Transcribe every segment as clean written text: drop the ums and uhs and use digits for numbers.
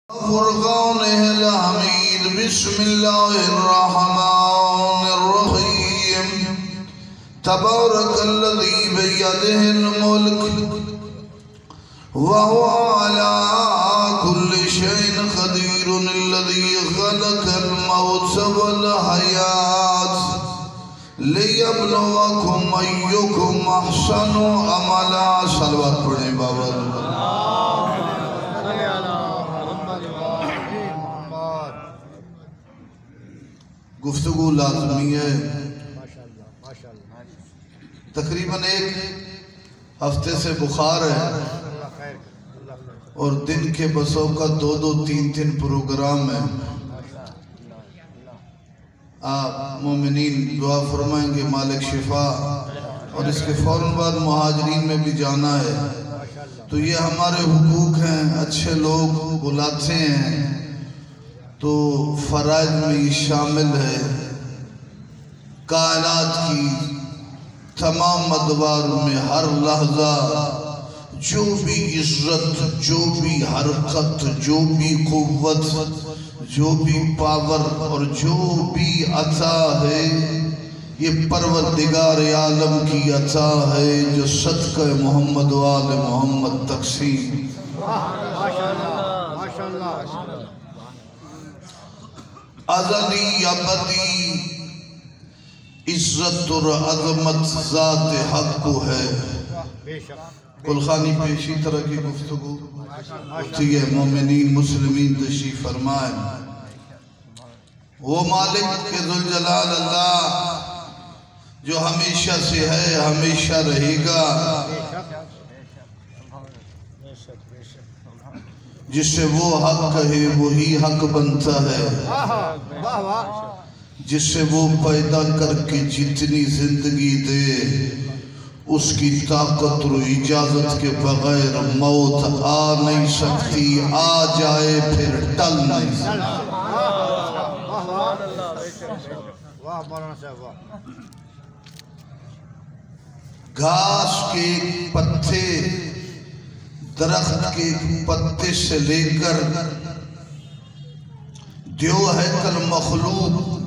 فرقان الحمید بسم اللہ الرحمن الرحیم تبارک الذی بیدہ الملک وهو على كل شيء قدير الذي خلق الموت والحياة ليبلوكم أيكم أحسن عملا صلوات پڑھیں بابا گفتگو لازمی ہے تقریباً ایک ہفتے سے بخار ہے اور دن کے بسوں کا دو تین پروگرام ہے آپ مومنین دعا فرمائیں گے مالک شفا اور اس کے فوراً بعد مہاجرین میں بھی جانا ہے تو یہ ہمارے حقوق ہیں اچھے لوگ بلاتے ہیں تو فرائض میں یہ شامل ہے کائنات کی تمام ادوار میں ہر لحظہ جو بھی عزت جو بھی حرکت جو بھی قوت جو بھی پاور اور جو بھی عطا ہے یہ پروردگار عالم کی عطا ہے جو صدقہ محمد و آل محمد تقسیم ازلی ابدی عزت اور عظمت ذات حق کو ہے کلخانی پیشی طرح کی گفتگو ہوتی ہے مومنین مسلمین تشریف فرمائیں وہ مالک کے ذوالجلال اللہ جو ہمیشہ سے ہے ہمیشہ رہے گا جس سے وہ حق کہے وہی حق بنتا ہے جس سے وہ پیدا کر کے جتنی زندگی دے اس کی طاقت اور اجازت کے بغیر موت آ نہیں سکتی آ جائے پھر ٹل نہیں سکتی گھاس کے پتے درخت کے پتے سے لے کر دیو ہیکل مخلوق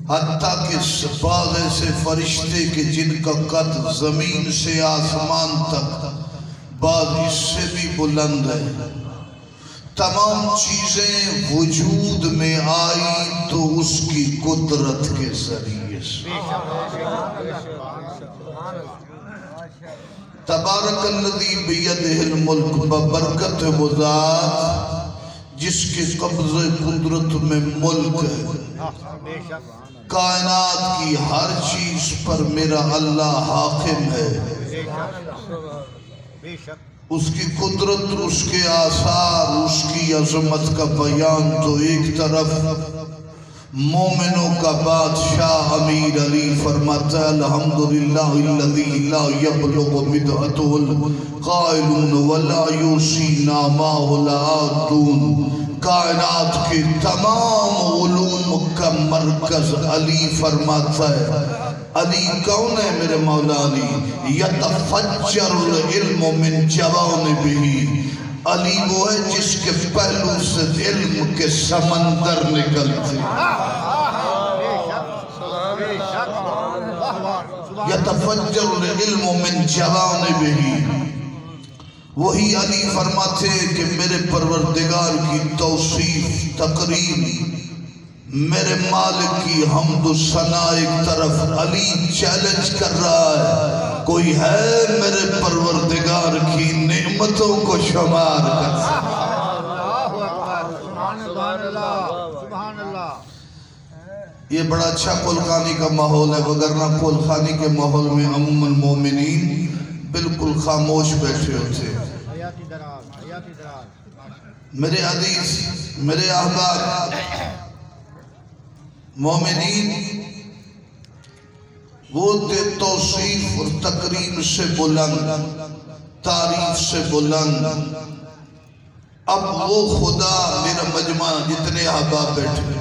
حتیٰ کہ باغ سے فرشتے کے جن کا قد زمین سے آسمان تک بعض اس سے بھی بلند ہے تمام چیزیں وجود میں آئی تو اس کی قدرت کے ذریعے سے تبارک الذی بیدہ الملک ببرکت وہ ذات جس کے قبض قدرت میں ملک ہے کائنات کی ہر چیز پر میرا اللہ حاکم ہے اس کی قدرت اس کے آثار اس کی عظمت کا بیان تو ایک طرف مومنوں کا بادشاہ امیر علی فرماتا ہے الحمدللہ الذی لا یبلغ بدعتہ القائلون ولا یوسی نامہ العادون کائنات کے تمام علوم کا مرکز علی فرماتا ہے علی کون ہے میرے مولا علی یتفجر العلم من جوانبہ علی وہ ہے جس کے پہلو سے علم کے سمندر نکلتے یتفجر العلم من جوانبہ وہی علی فرماتے کہ میرے پروردگار کی توصیف تقریم میرے مالک کی حمد و ثنا ایک طرف علی چیلنج کر رہا ہے کوئی ہے میرے پروردگار کی نعمتوں کو شمار کر یہ بڑا اچھا قلخانی کا ماحول ہے وگرنہ قلخانی کے ماحول میں عموماً مومنین بالکل خاموش بیٹھے ہوتے میرے عزیز میرے احباب مومنین وہ توصیف اور تقریم سے بلند تعریف سے بلند اب وہ خدا میرا مجمع جتنے احباب بیٹھے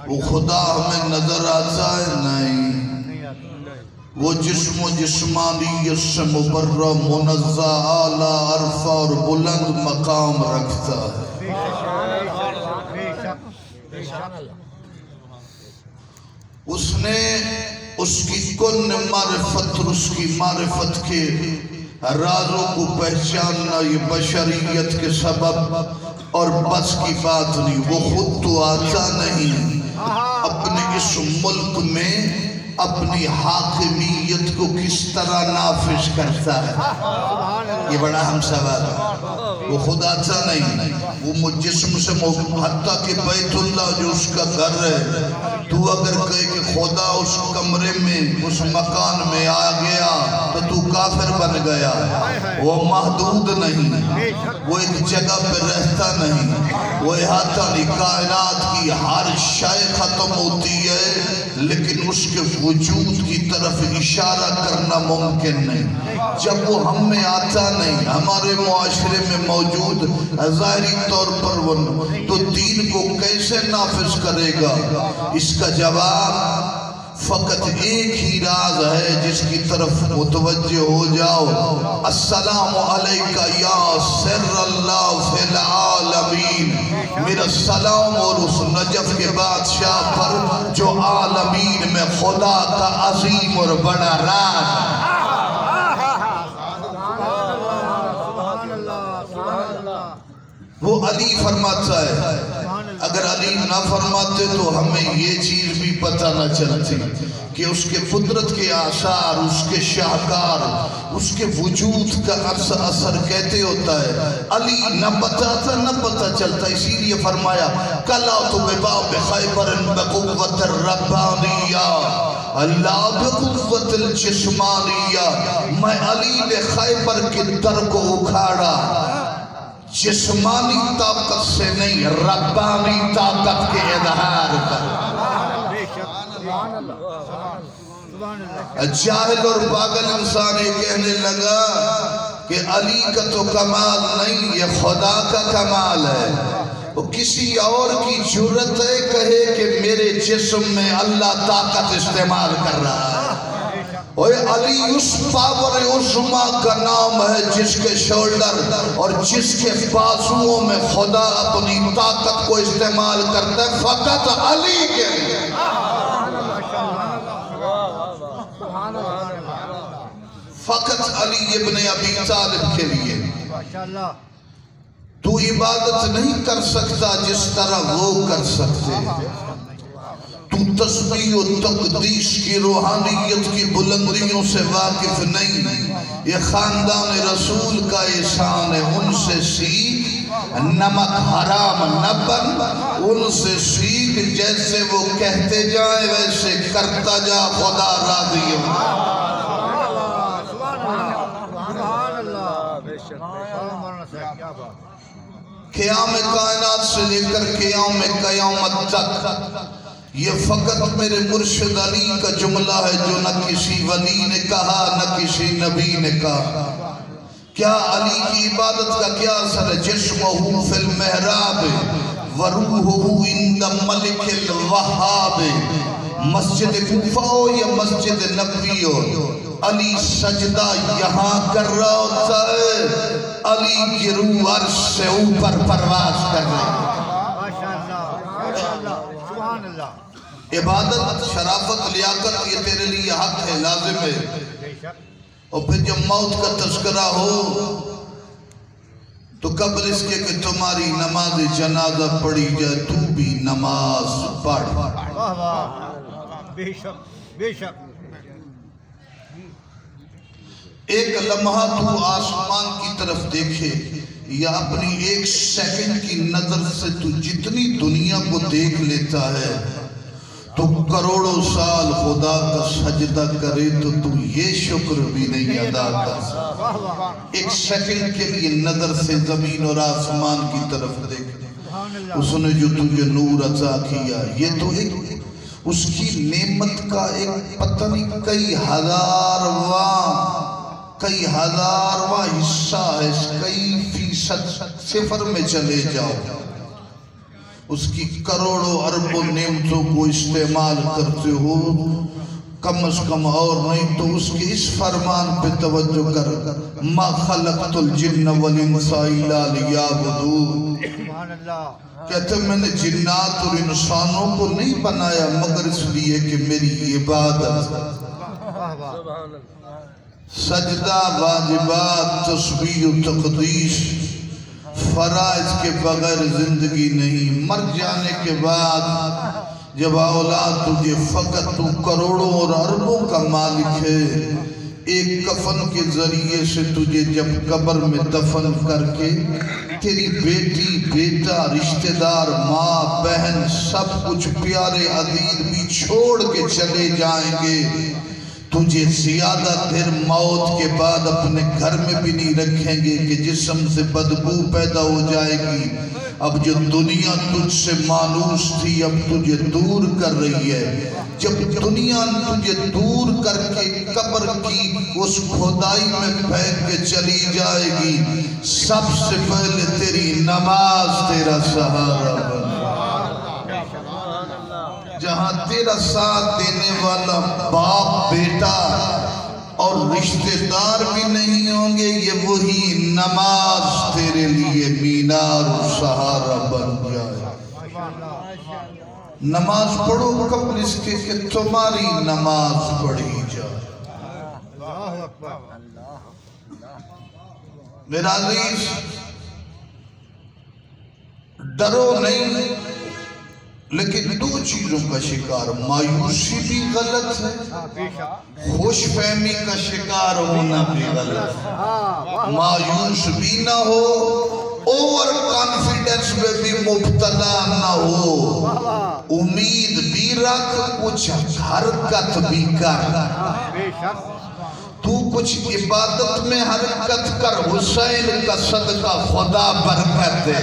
وہ خدا ہمیں نظر آتا ہے نہیں وہ جسم و جسمانیت سے مبرہ منزہ اعلیٰ عرفہ اور بلند مقام رکھتا ہے اس نے اس کی کن معرفت اور اس کی معرفت کے رازوں کو پہچاننا یہ بشریت کے سبب اور بس کی بات نہیں. وہ خود تو آتا نہیں، اپنے اس ملک میں اپنی حاکمیت کو کس طرح نافذ کرتا ہے، یہ بڑا ہم سوال ہے. وہ خود آتا نہیں، وہ مجسم سے حتیٰ کہ بیت اللہ جو اس کا گھر ہے، تو اگر کہے کہ خدا اس کمرے میں اس مکان میں آ گیا تو تو کافر بن گیا. وہ محدود نہیں، وہ ایک جگہ پہ رہتا نہیں، وہ احاطہ نہیں. کائنات کی ہر شے ختم ہوتی ہے لیکن اس کے وجود کی طرف اشارہ کرنا ممکن نہیں. جب وہ ہم میں آتا نہیں، ہمارے معاشرے میں موجود ظاہری طور پر وہ تو دین کو کیسے نافذ کرے گا؟ اس کا جواب فقط ایک ہی راز ہے جس کی طرف متوجہ ہو جاؤ. السلام علیکہ یا سر اللہ فی العالمین. میرا سلام اور اس نجف کے بادشاہ پر جو عالمین میں خدا کا عظیم اور بڑا راز ہے. وہ علی فرماتا ہے. اگر علی نہ فرماتے تو ہمیں یہ چیز بھی پتہ نہ چلتی کہ اس کے فطرت کے آثار، اس کے شاہکار، اس کے وجود کا اثر کہتے ہوتا ہے. علی نہ بتاتا نہ پتہ چلتا، اسی لیے فرمایا کلا تو بباب خیبر بقوت الربانیہ لا بقوت الجسمانیہ. میں علی نے خیبر کے در کو اکھاڑا جسمانی طاقت سے نہیں، ربانی طاقت کے اظہار پر. جاہل اور پاگل انسان یہ کہنے لگا کہ علی کا تو کمال نہیں، یہ خدا کا کمال ہے. وہ کسی اور کی جرت ہے کہے کہ میرے جسم میں اللہ طاقت استعمال کر رہا ہے. علی اس پاور عظمہ کا نام ہے جس کے شولڈر اور جس کے بازوؤں میں خدا اپنی طاقت کو استعمال کرتا ہے فقط علی کے لیے. فقط علی ابن ابی طالب کے لیے. تو عبادت نہیں کر سکتا جس طرح وہ کر سکتے ہیں. تو تسبیح و تقدیس کی روحانیت کی بلندیوں سے واقف نہیں. یہ خاندان رسول کا احسان ہے. ان سے سیکھ، نمک حرام نہ بن. ان سے سیکھ، جیسے وہ کہتے جائیں ویسے کرتا جا، خدا راضی ہو. قیام کائنات سے لے کر قیام قیامت تک یہ فقط میرے مرشد علی کا جملہ ہے جو نہ کسی ولی نے کہا نہ کسی نبی نے کہا. کیا علی کی عبادت کا کیا اثر ہے؟ جسمہ فی المحراب وروحہ عند ملک الوہاب. مسجد کوفہ ہو یا مسجد نبوی ہو، علی سجدہ یہاں کر رہا ہوتا ہے، علی کی روح عرش سے اوپر پرواز کر رہا ہے. عبادت، شرافت، لیاقت یہ تیرے لیے حق ہے، لازم ہے. اور پھر جب موت کا تذکرہ ہو تو قبل اس کے کہ تمہاری نماز جنازہ پڑھی جائے تو بھی نماز پڑھ. بے شک بے شک. ایک لمحہ تو آسمان کی طرف دیکھے یا اپنی ایک سیکنڈ کی نظر سے تو جتنی دنیا کو دیکھ لیتا ہے تو کروڑوں سال خدا کا سجدہ کرے تو یہ شکر بھی نہیں ادا کر. ایک سیکنڈ کے لیے نظر سے زمین اور آسمان کی طرف دیکھ. اس نے جو تجھے نور عطا کیا یہ تو ایک اس کی نعمت کا ایک پتہ نہیں کئی ہزارواں حصہ ہے. کئی فیصد صفر میں چلے جاؤ اس کی کروڑوں اربوں نعمتوں کو استعمال کرتے ہو. کم از کم اور نہیں تو اس کے اس فرمان پہ توجہ کر، ما خلقت الجن والانس الا لیعبدون. سبحان اللہ. کہتے میں نے جنات اور انسانوں کو نہیں بنایا مگر اس لیے کہ میری عبادت. واہ واہ. سجدہ، واجبات، تسبیح و تقدیس فرائض کے بغیر زندگی نہیں. مر جانے کے بعد جب اولاد تجھے فقط تو کروڑوں اور اربوں کا مالک ہے، ایک کفن کے ذریعے سے تجھے جب قبر میں دفن کر کے تیری بیٹی، بیٹا، رشتہ دار، ماں، بہن، سب کچھ پیارے عزیز بھی چھوڑ کے چلے جائیں گے، تجھے زیادہ دیر موت کے بعد اپنے گھر میں بھی نہیں رکھیں گے کہ جسم سے بدبو پیدا ہو جائے گی. اب جو دنیا تجھ سے مانوس تھی اب تجھے دور کر رہی ہے. جب دنیا تجھے دور کر کے قبر کی اس کھدائی میں پھینک کے چلی جائے گی، سب سے پہلے تیری نماز تیرا سہارا بنے. جہاں تیرا ساتھ دینے والا باپ، بیٹا اور رشتہ دار بھی نہیں ہوں گے، یہ وہی نماز تیرے لیے مینار و سہارا بن جائے. نماز پڑھو قبل اس کے کہ تمہاری نماز پڑھی جائے. میرا عزیز، ڈرو نہیں، لیکن دو چیزوں کا شکار. مایوسی بھی غلط ہے، خوش فہمی کا شکار ہونا بھی غلط ہے. مایوس بھی نہ ہو، اوور کانفیڈنس میں بھی مبتلا نہ ہو. امید بھی رکھ، کچھ حرکت بھی کر. تو کچھ عبادت میں حرکت کر، حسین کا صدقہ خدا برکت دے.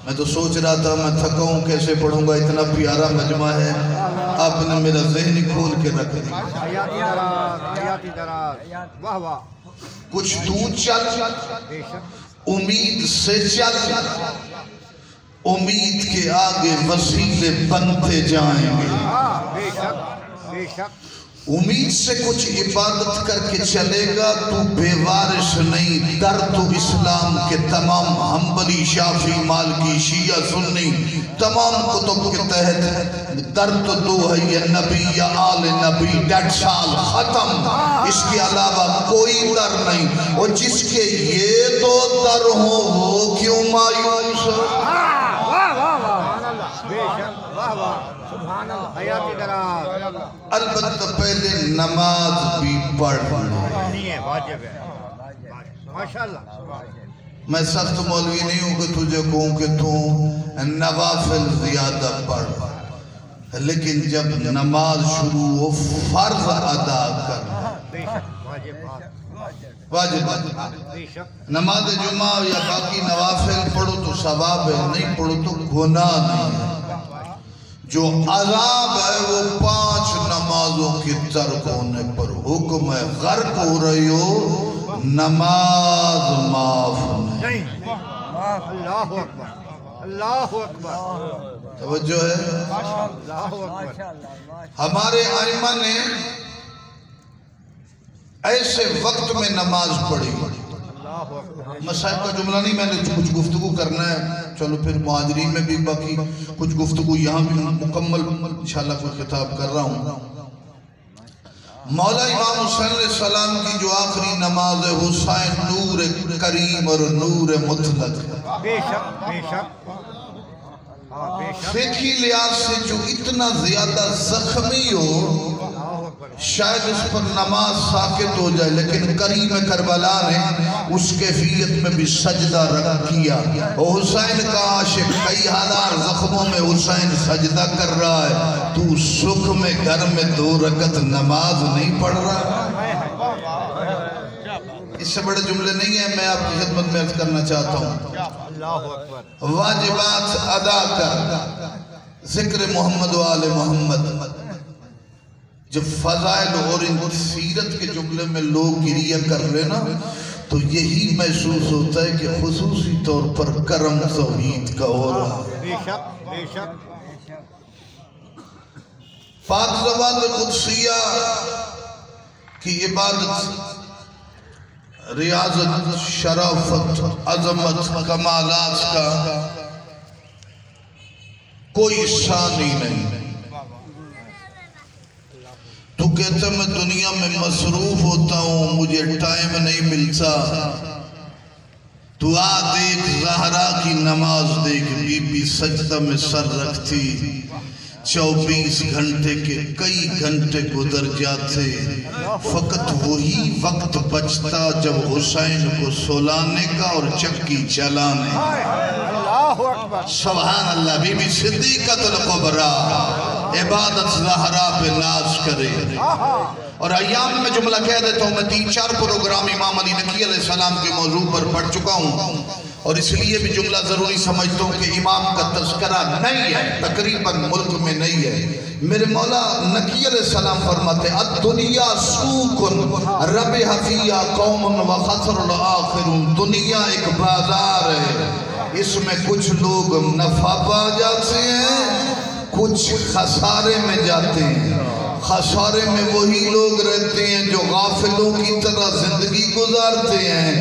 میں تو سوچ رہا تھا میں تھکا ہوں کیسے پڑھوں گا، اتنا پیارا مجمع ہے، آپ نے میرا ذہن ہی کھول کے رکھ دیا. کچھ تو چل، امید سے چل، امید کے آگے وسیلے بنتے جائیں گے. امید سے کچھ عبادت کر کے چلے گا تو بے وارث نہیں. در تو اسلام کے تمام حنبلی، شافعی، مالکی، شیعہ، سنی تمام کتب کے تحت در تو دو ہے، یا نبی یا آل نبی. 1.5 سال ختم، اس کے علاوہ کوئی در نہیں. اور جس کے یہ دو در ہوں وہ کیوں مایوس ہو؟ البتہ پہلے نماز بھی پڑھنی ہے، واجب ہے. میں سخت مولوی نہیں ہوں کہ تجھے کہوں کہ تو نوافل زیادہ پڑھ، لیکن جب نماز شروع ہو فرض ادا کر. واجب نماز جمعہ یا باقی نوافل پڑھو تو ثواب ہے، نہیں پڑھو تو گناہ نہیں ہے. جو عذاب ہے وہ 5 نمازوں کی ترک ہونے پر. حکم ہے غرق ہو رہی ہو، نماز معاف نہیں. اللہ اکبر، اللہ اکبر. توجہ ہے. ہمارے ائمہ نے ایسے وقت میں نماز پڑھی. مسائل کا جملہ نہیں، میں نے کچھ گفتگو کرنا ہے، چلو پھر مہاجرین میں بھی باقی کچھ گفتگو یہاں بھی مکمل انشاءاللہ کوئی خطاب کر رہا ہوں. مولا امام حسین علیہ السلام کی جو آخری نماز ہے، حسین نور کریم اور نور مطلق ہے. بے شک، بے شک. فقہی لحاظ سے جو اتنا زیادہ زخمی ہو شاید اس پر نماز ساکت ہو جائے، لیکن کریم کربلا نے اس کیفیت میں بھی سجدہ رکھ کیا. اور حسین کا عاشق کئی ہزار زخموں میں حسین سجدہ کر رہا ہے، تو سکھ میں گھر میں 2 رکعت نماز نہیں پڑھ رہا. اس سے بڑے جملے نہیں ہیں، میں آپ کی خدمت میں عرض کرنا چاہتا ہوں. واجبات ادا کر، ذکر محمد و آل محمد. جب فضائل اور ان سیرت کے جملے میں لوگ گریہ کر لینا تو یہی محسوس ہوتا ہے کہ خصوصی طور پر کرم توحید کا ہو رہا ہے. بے شک، بے شک. پاک زبان قدسیہ کی عبادت ریاضت، شرافت، عظمت، کمالات کا کوئی ثانی نہیں۔ تو کہتا میں دنیا میں مصروف ہوتا ہوں، مجھے ٹائم نہیں ملتا۔ تو دیکھ زہرا کی نماز دیکھ، بی بی سجدہ میں سر رکھتی، 24 گھنٹے کے کئی گھنٹے گزر جاتے، فقط وہی وقت بچتا جب حسین کو سلانے کا اور چکی چلانے۔ سبحان اللہ۔ بی بی صدیقۃ الکبریٰ عبادت زہرا پہ ناز کرے۔ اور ایام میں جملہ کہہ دیتا ہوں، میں 3-4 پروگرام امام علی نقی علیہ السلام کے موضوع پر پڑھ چکا ہوں، اور اس لیے بھی جملہ ضروری سمجھتا ہوں کہ امام کا تذکرہ نہیں ہے، تقریباً ملک میں نہیں ہے۔ میرے مولا نقی علیہ السلام فرماتے ہیں الدنیا سوق ربح فیہا قوم وخسر الآخرون۔ دنیا ایک بازار ہے، اس میں کچھ لوگ نفع پا جاتے ہیں، کچھ خسارے میں جاتے ہیں۔ خسارے میں وہی لوگ رہتے ہیں جو غافلوں کی طرح زندگی گزارتے ہیں،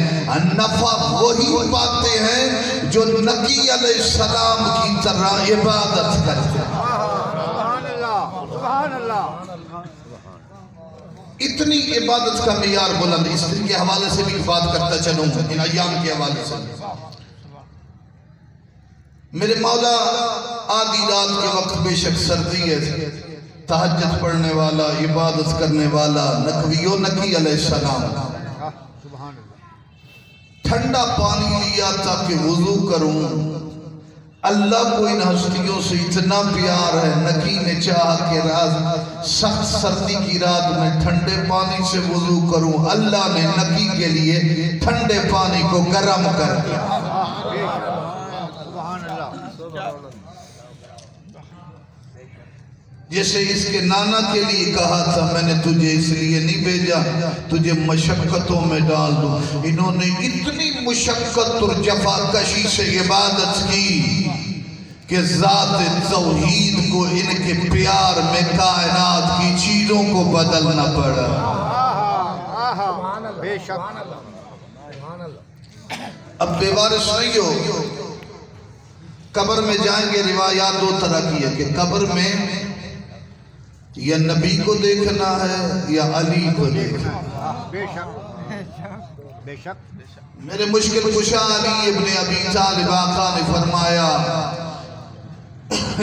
نفع وہی پاتے ہیں جو نبی علیہ السلام کی طرح عبادت کرتے ہیں۔ سبحان اللہ، سبحان اللہ۔ اتنی عبادت کا معیار بلند، اس دن کے حوالے سے بھی بات کرتا چلوں، ان ایام کے حوالے سے۔ میرے مولا آدھی رات کے وقت بے شک سردی ہے، تہجد پڑھنے والا، عبادت کرنے والا نقی علیہ السلام ٹھنڈا پانی لیا تاکہ وضو کروں۔ اللہ کو ان ہستیوں سے اتنا پیار ہے، نقی نے چاہا کہ سخت سردی کی رات میں ٹھنڈے پانی سے وضو کروں، اللہ نے نقی کے لیے ٹھنڈے پانی کو گرم کر دیا۔ جیسے اس کے نانا کے لیے کہا تھا میں نے تجھے اس لیے نہیں بھیجا تجھے مشقتوں میں ڈال دوں، انہوں نے اتنی مشقت اور جفاکشی سے عبادت کی کہ ذات توحید کو ان کے پیار میں کائنات کی چیزوں کو بدلنا پڑا۔ بے شک۔ اب بے وارث نہیں ہو، قبر میں جائیں گے، روایات 2 طرح کی ہے کہ قبر میں یا نبی کو دیکھنا ہے یا علی کو دیکھنا ہے۔ بے شک، بے شک۔ میرے مشکل کشا علی ابن ابی طالب آقا نے فرمایا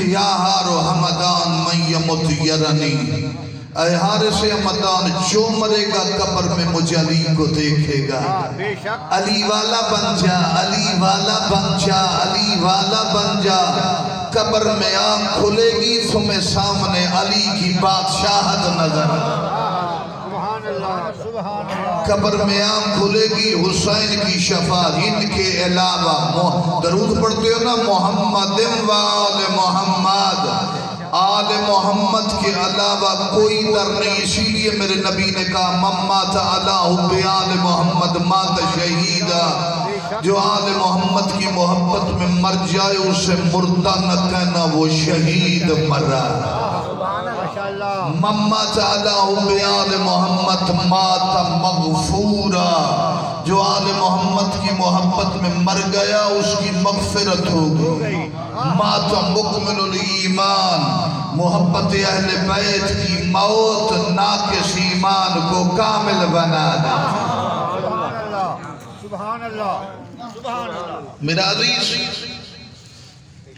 یا ہارو حمدان من یمت یرنی، اے حارث حمدان جو مرے گا قبر میں مجھے علی کو دیکھے گا۔ علی والا بن جا، علی والا بن جا، علی والا بن جا۔ قبر میں آنکھ کھلے گی تمہیں سامنے علی کی بادشاہت نظر۔ سبحان اللہ، سبحان اللہ۔ قبر میں آنکھ کھلے گی حسین کی شفاعت، ان کے علاوہ درود پڑھتے ہو نا محمد و آل محمد، آل محمد کے علاوہ کوئی در نہیں، اسی لیے میرے نبی نے کہا من مات علی حب آل محمد مات شہیدہ، جو آل محمد کی محبت میں مر جائے اسے مردہ نہ کہنا، وہ شہید مرا۔ من مات علی حب آل محمد مات مغفورا، جو آل محمد کی محبت میں مر گیا اس کی مغفرت ہوگی۔ مات مکمل الایمان، محبت اہل بیت کی موت ناقص ایمان کو کامل بنا دے۔ سبحان اللہ، سبحان اللہ۔ میرا عزیز،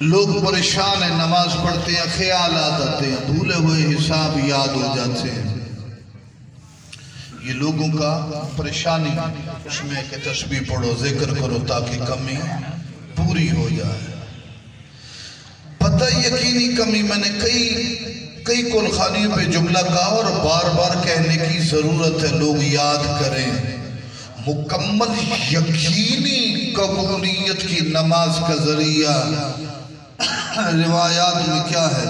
لوگ پریشان ہیں، نماز پڑھتے ہیں، خیالات آتے ہیں، بھولے ہوئے حساب یاد ہو جاتے ہیں۔ یہ لوگوں کا پریشانی اس میں کہ تسبیح پڑھو، ذکر کرو تاکہ کمی پوری ہو جائے۔ پتہ یقینی کمی میں نے کئی کلخانیوں پہ جملہ کہا اور بار بار کہنے کی ضرورت ہے، لوگ یاد کریں۔ مکمل یقینی قبولیت کی نماز کا ذریعہ روایات میں کیا ہے؟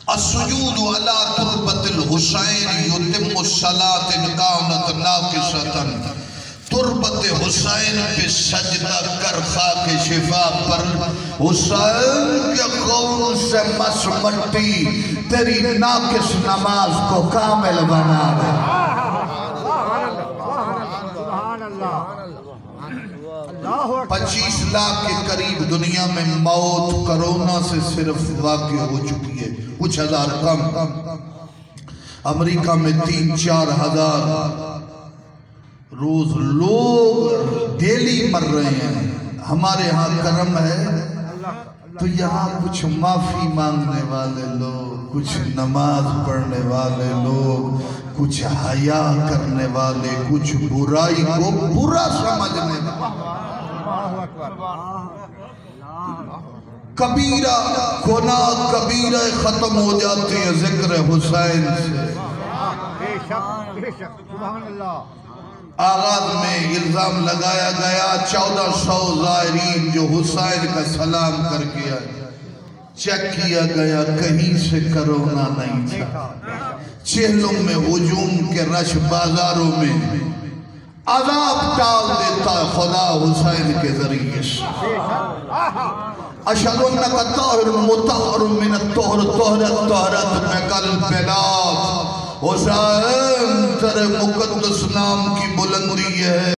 السجود علی تربت الحسین یتم الصلاۃ ان کانت ناقصۃ، تربت حسین پہ سجدہ کر خاک شفا پر، حسین کے خون سے مس مٹی تیری ناقص نماز کو کامل بنا دے۔ سبحان اللہ اللہ اکبر 25 لاکھ کے قریب دنیا میں موت کرونا سے صرف واقع ہو چکی ہے، کچھ ہزار کم۔ امریکہ میں 3-4 ہزار روز لوگ ڈیلی مر رہے ہیں۔ ہمارے ہاں کرم ہے تو یہاں کچھ معافی مانگنے والے لوگ، کچھ نماز پڑھنے والے لوگ، کچھ حیا کرنے والے، کچھ برائی کو برا سمجھنے والے۔ اللہ اکبر کبیرہ گناہ کبیرہ ختم ہو جاتے ہیں ذکر حسین سے۔ بے شک سبحان اللہ آغاز میں الزام لگایا گیا 1400 زائرین جو حسین کا سلام کر کے آئے، چیک کیا گیا کہیں سے کرونا نہیں تھا۔ چہلوں میں ہجوم کے رش بازاروں میں عذاب ٹال دیتا خدا حسین کے ذریعے سے۔ اشہد انکا طاہر مطہر من الطہر طہرت طہرت بکل بلاد۔ حسین تیرے مقدس نام کی بلندی ہے۔